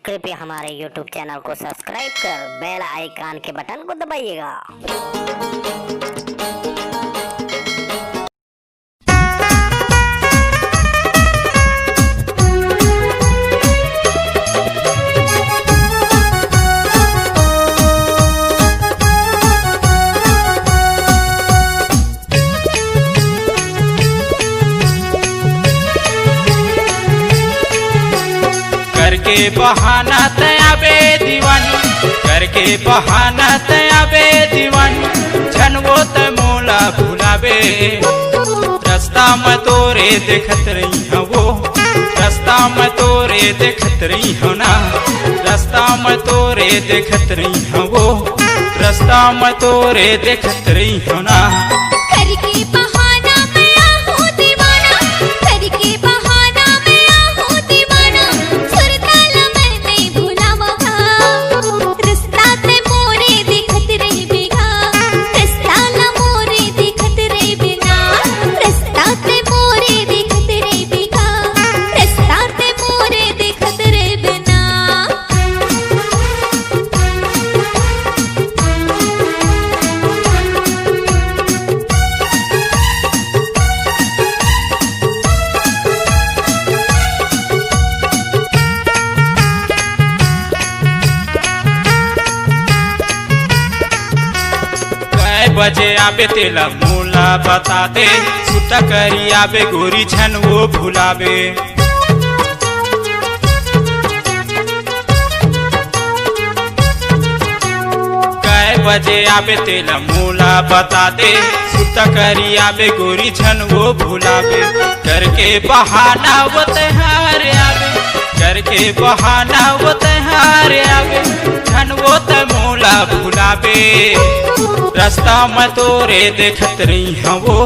कृपया हमारे YouTube channel को सब्सक्राइब कर बेल आइकन के बटन को दबाइएगा। करके बहाना तयाबे दीवानी, करके बहाना तयाबे दीवानी, छनवो त मोला भुलाबे। रास्ता में तोरे देखत रही हूँ वो, रास्ता में तोरे देखत रही हूँ ना, रास्ता में तोरे देखत रही हूँ वो, रास्ता में तोरे देखत रही हूँ ना। करके बहाना मैं आहूं दीवाना, करके बहाना मैं आहूं दीवाना, सुरताला मैं नहीं भूला मगा। रास्ता ते मोरे देखत रही बेगा, रास्ता ना मोरे देखत रही बिना, रास्ता ते मोरे देखत रही बेगा, रास्ता ते मोरे देखत रही बिना। बजे आबे तेला मोला बता दे, सुता करी आबे गोरी छन वो भुलाबे। कै बजे आबे तेला मोला बता दे, सुता करी आबे गोरी छन वो भुलाबे। करके बहाना वो तहार आबे, करके बहाना वो तहार आबे, छन वो त मोला भुलाबे। रास्ता में तोरे देखत रही हूँ वो,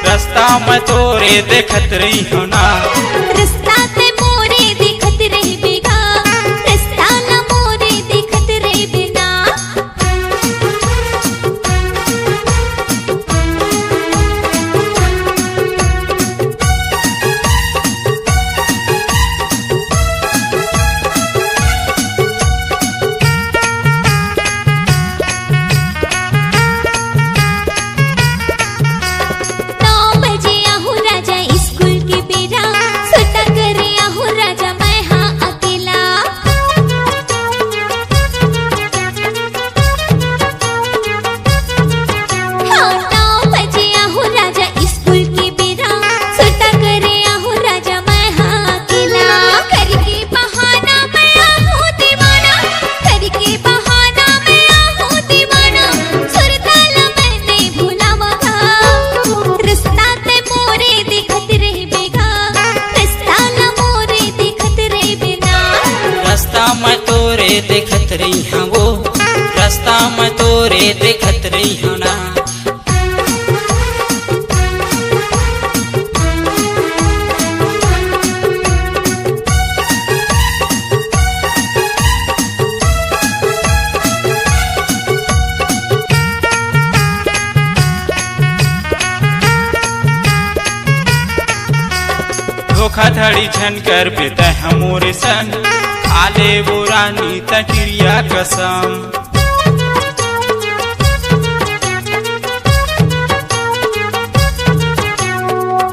रास्ता में तोरे देखत रही हूँ ना। रास्ता ते मोरे देखत रही बेगा, रास्ता ना मोरे देखत रही बिना। देखत रही हूँ वो, रास्ता में तोरे देखत रही हूँ ना। धोखाधड़ी छन कर बेता हमोरे संग, आले वो रानी तकिरिया कसम।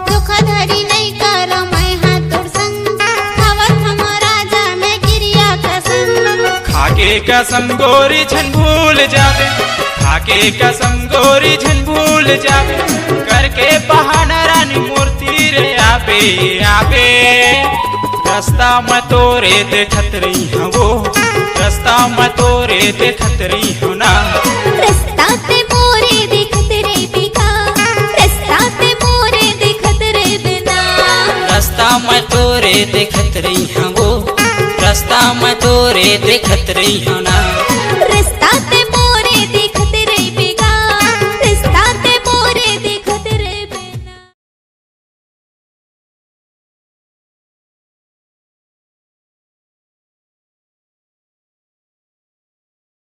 धोखाधड़ी नहीं करो मैं हाँ तोर संग, खावत हम राजा मैं गिरिया कसम। खाके कसम गोरी छन भूल जावे, खाके कसम गोरी छन भूल जावे। करके बहाना रानी मूर्ति रे आबे आबे। रास्ता में तोरे देखत रही हूँ वो, रास्ता में तोरे देखत रही हूँ ना। रास्ता ते मोरे देखत रही बेगा, रास्ता ते मोरे देखत रही बिना। रास्ता में तोरे देखत रही हूँ वो, रास्ता में तोरे देखत रही हूँ ना।